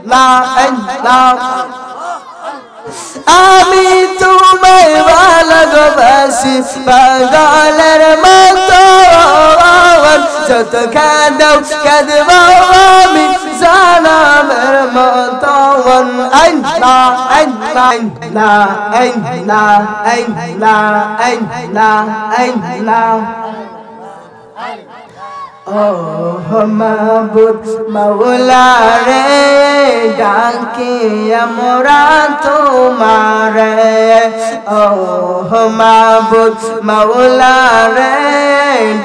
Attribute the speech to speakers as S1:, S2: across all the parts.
S1: ইল্লাল্লাহ আমি তোমায় ভালোবাসি পাগলের মতো যত কাঁদাও কাঁদব আমি জানামের মতো আল্লাহ আল্লাহ আল্লাহ আল্লাহ আল্লাহ আল্লাহ Oh Mabud Maula re ডাকি আমরা তোমারে Oh Mabud Maula re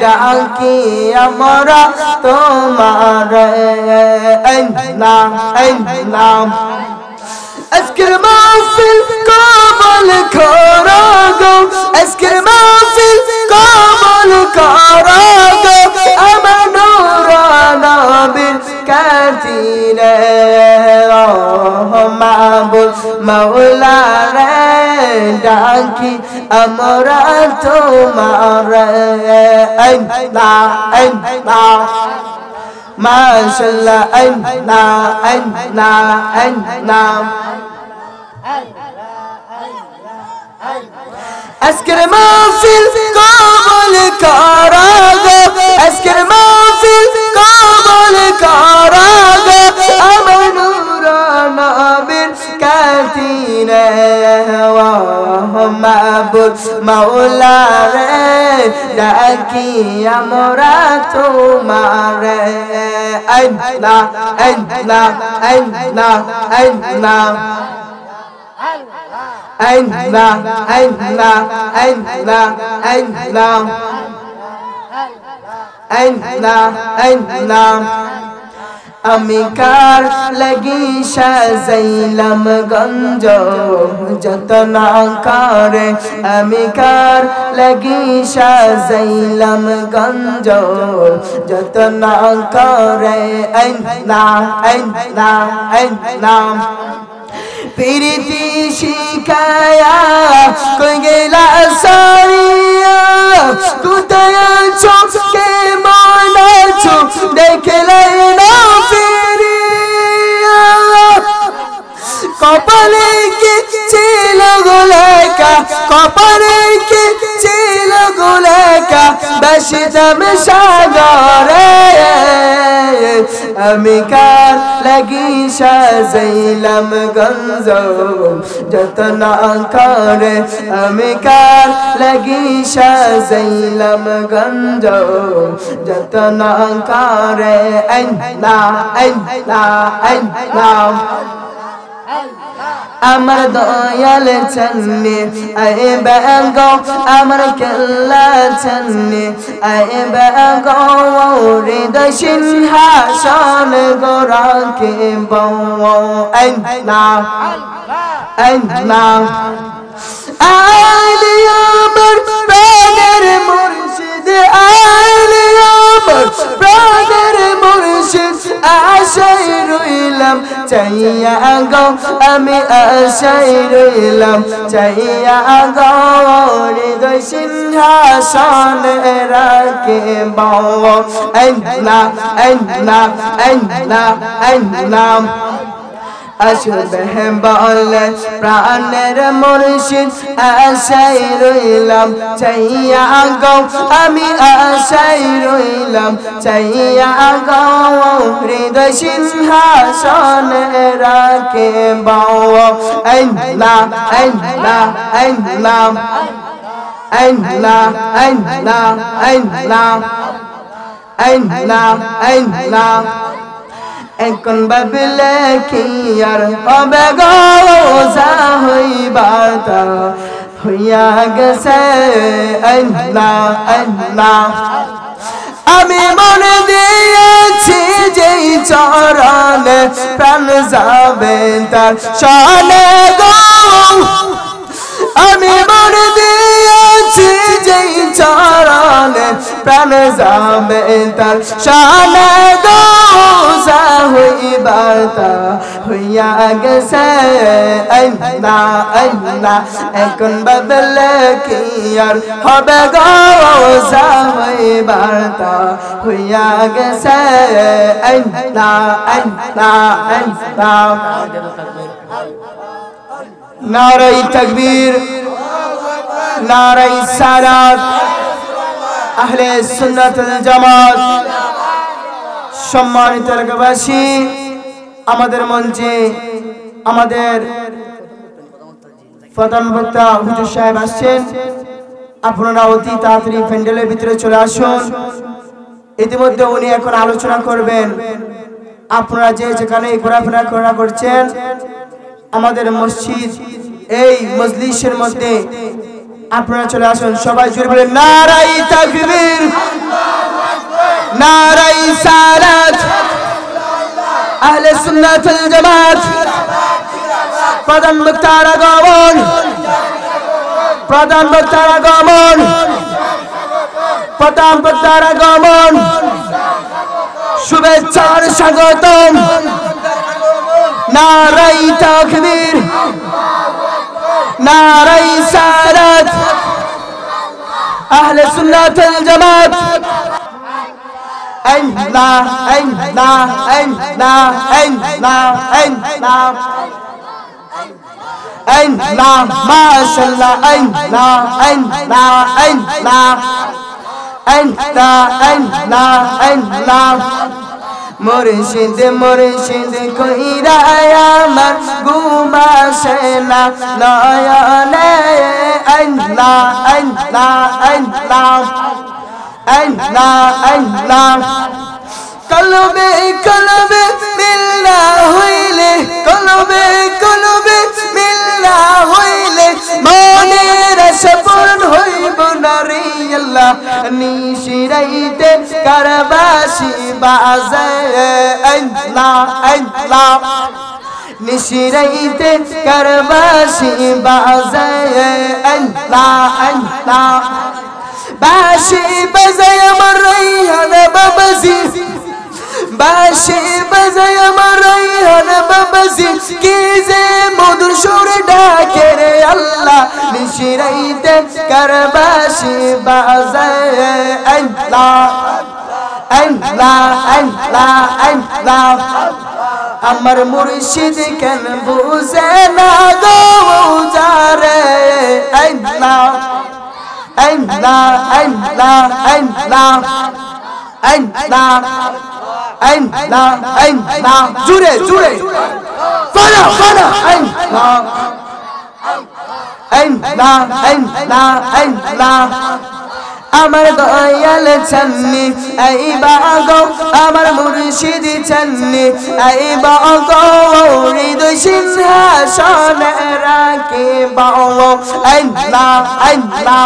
S1: ডাকি আমরা তোমারে Allah Allah আজকের মাহফিল কবুল করো গো আজকের মাহফিল কবুল করো গো আমার নূরানা নবীর খাতিরে ও মাহবুব মাওলা রে ডাকি আমরা তোমারে আল্লাহ আল্লাহ মাশাআল্লাহ আল্লাহ আল্লাহ আল্লাহ আজকের মাহফিল কবুল করো গো আজকের মাহফিল কবুল করো গো আমার নূরানা নবীর খাতিরে ও মাহবুব মাওলা রে ডাকি আমরা তোমারে আল্লাহ আল্লাহ আল্লাহ আল্লাহ Allah Allah Allah Allah Allah Allah আমি কার লাগি সাজাইলাম গঞ্জ যতনা করে আমি কার লাগি সাজাইলাম গঞ্জ যতনা করে আল্লাহ আল্লাহ আল্লাহ প্রীতি শিখায়া কই গেলা সারিয়া কোথায় আছো কেমন আছো দেখলে না ফিরিয়া কপালে কি ছিল গোলেকা কপালে কি ছিল গোলেকা বসিতাম সাগরে আমি কার লাগি সাজাইলাম গঞ্জ যতনা করে আমি কার লাগি সাজাইলাম গঞ্জ যতনা করে আল্লাহ আল্লাহ আল্লাহ আমার দয়াল চন্নে আয়ে বাগো আমার কেল্লা চন্নে আয়ে বাগো হৃদয় সিংহাসন গোরাকে বও আল্লাহ আল্লাহ আইলি আমার প্রাণের মুর্শিদ আইলি আমার প্রাণের মুর্শিদ আশায় রইলাম চাইয়া গো আমি আশায় রইলাম চাইয়া গো হৃদয় সিংহাসন রাখে বও আল্লাহ আল্লাহ আল্লাহ আল্লাহ আসবে বলে প্রাণের মুর্শিদ আশায় রইলাম চাইয়া গো আমি আশায় রইলাম চাইয়া গো হৃদয় সিংহাসন রাখে বও আল্লাহ আল্লাহ আল্লাহ আল্লাহ আল্লাহ আল্লাহ আল্লাহ আল্লাহ এখন ভাবলে কি আর হবে গো যা হইবার তা হইয়া গেছে আল্লাহ আল্লাহ আমি মনে দিয়েছি যেই চরণে প্রাণ যাবে তার শরণে গো আমি মনে দিয়েছি যেই চরণে প্রাণ যাবে তার শরণে গো হইবারতা হইয়া গেছে আল্লাহ আল্লাহ এখন বদলে কি আর হবে গো রোজা হইবারতা হইয়া গেছে আল্লাহ আল্লাহ আল্লাহ নারায়ে তাকবীর নারায়ে সালাত আহলে সুন্নাত ওয়াল জামাত সম্মানিত এলাকাবাসী আমাদের মঞ্চে আমাদের প্রধান বক্তা হুজুর সাহেব আসছেন আপনারা অতি তাড়াতাড়ি প্যান্ডেলের ভিতরে চলে আসুন ইতিমধ্যে উনি এখন আলোচনা করবেন আপনারা যে যেখানে ঘোরাফেরা করছেন আমাদের মসজিদ এই মজলিসের মধ্যে আপনারা চলে আসুন সবাই জোরে বলেন নারায়ে তাকবীর নারায়ে সালাত আহলে সুন্নাত ওয়াল জামাত প্রধান বক্তার আগমন প্রধান বক্তার আগমন প্রধান বক্তার আগমন শুভেচ্ছার স্বাগতম নারায়ে তাকবীর নারায়ে সালাত আহলে সুন্নাত ওয়াল জামাত আল্লাহ আল্লাহ আল্লাহ আল্লাহ আল্লাহ আল্লাহ মাশাআল্লাহ আল্লাহ আল্লাহ আল্লাহ আল্লাহ আল্লাহ আল্লাহ মুর্শিদ মুর্শিদ কইরা আমার ঘুম আসে না নয়নে আল্লাহ আল্লাহ আল্লাহ আল্লাহ আল্লাহ কলবে কলবে মিল না হইলে কলবে কলবে মিল না হইলে মনের আশা পূরণ হইব না রে আল্লাহ নিশিরাইতে কারবাসি বাজে আল্লাহ আল্লাহ নিশিরাইতে কারবাসি বাজে আল্লাহ আল্লাহ বাঁশি বাজায় আমার রাইহান বাবাজি বাঁশি বাজায় আমার রাইহান বাবাজি কি যে মধুর সুরে ডাকে রে আল্লাহ নিশিরাইতে কারবাসি বাজায় আল্লাহ আল্লাহ আল্লাহ আল্লাহ আমার মুর্শিদ কেন বুঝে না গো যারে আল্লাহ আল্লাহ আল্লাহ আল্লাহ আল্লাহ আল্লাহ আল্লাহ জুড়ে জুড়ে ফানা ফানা আল্লাহ আল্লাহ আল্লাহ আল্লাহ আমার দয়াল চান্নি এই বাগো আমার মুর্শিদ চান্নি এই বাগো হৃদয় সিংহাসনে রাখে বাও আল্লাহ আল্লাহ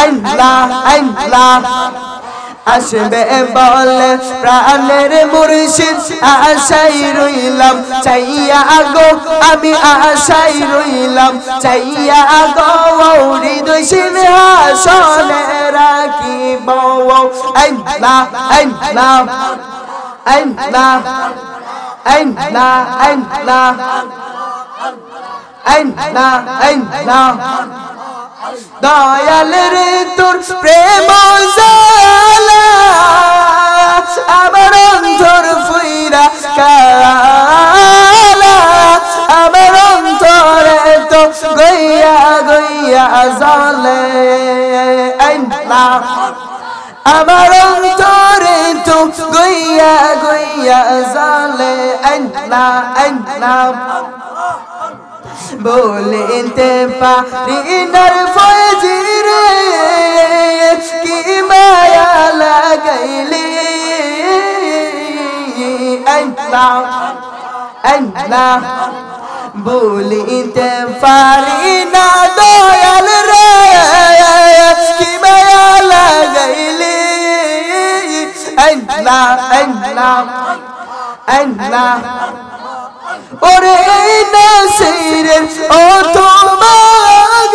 S1: আল্লাহ আল্লাহ আসবে বলে প্রাণের মুর্শিদ আশাই রইলাম চাইয়া গো আমি আশাই রইলাম চাইয়া গো হৃদয় সিংহাসনে রাখিব আল্লাহ আল্লাহ আল্লাহ আল্লাহ আল্লাহ আল্লাহ আল্লাহ দয়াল রে তোর প্রেম জালা আমার অন্তর ফুইরা কালা আমার অন্তরে তো গইয়া গইয়া জ্বলে আল্লাহ আমার অন্তরে তো গইয়া গইয়া জ্বলে আল্লাহ আল্লাহ বলিতে পারি নার ফজিরে কি মায়া লাগাইলি আল্লাহ আল্লাহ বলিতে পারি না দয়াল রে কি মায়া লাগাইলি আল্লাহ আল্লাহ আল্লাহ ওরে নাসিরের ও তোমার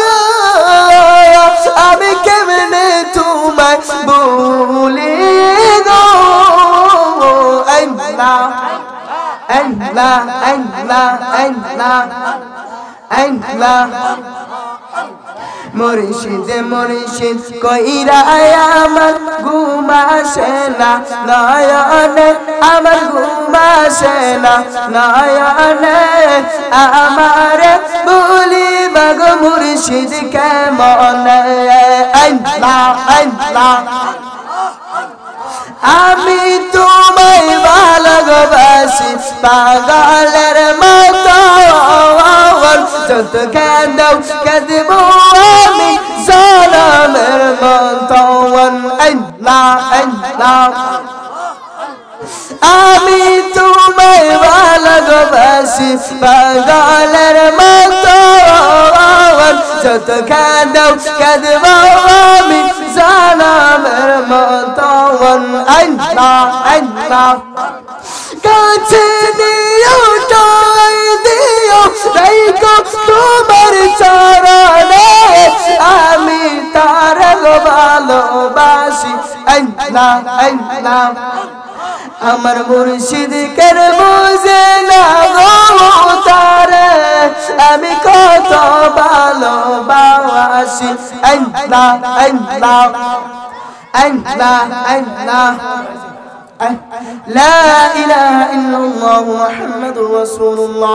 S1: আমি কেমনে তোমায় ভুলি গো আল্লাহ মুর্শিদ মুর্শিদ কইরা আমার ঘুম আসে না নয়নে, আমার ঘুম আসে না নয়নে, আমার বলি বাগ মুর্শিদ কেমন আমি তোমায় ভালোবাসি পাগলের মতো, যত কাঁদাও কাঁদবো আমি জানামের মতো। আমি তোমায় ভালোবাসি পাগলের মতো, যত কাঁদাও কাঁদবো আমি জানামের মতো। কাছে নিও টাই দিও রাইকো তোমার চরণে, আমি তার ভালোবাসি আমার মুর্শিদ কেন বুঝে না গো তারে, আমি কত ভালোবাসি لا إله إلا الله محمد رسول الله।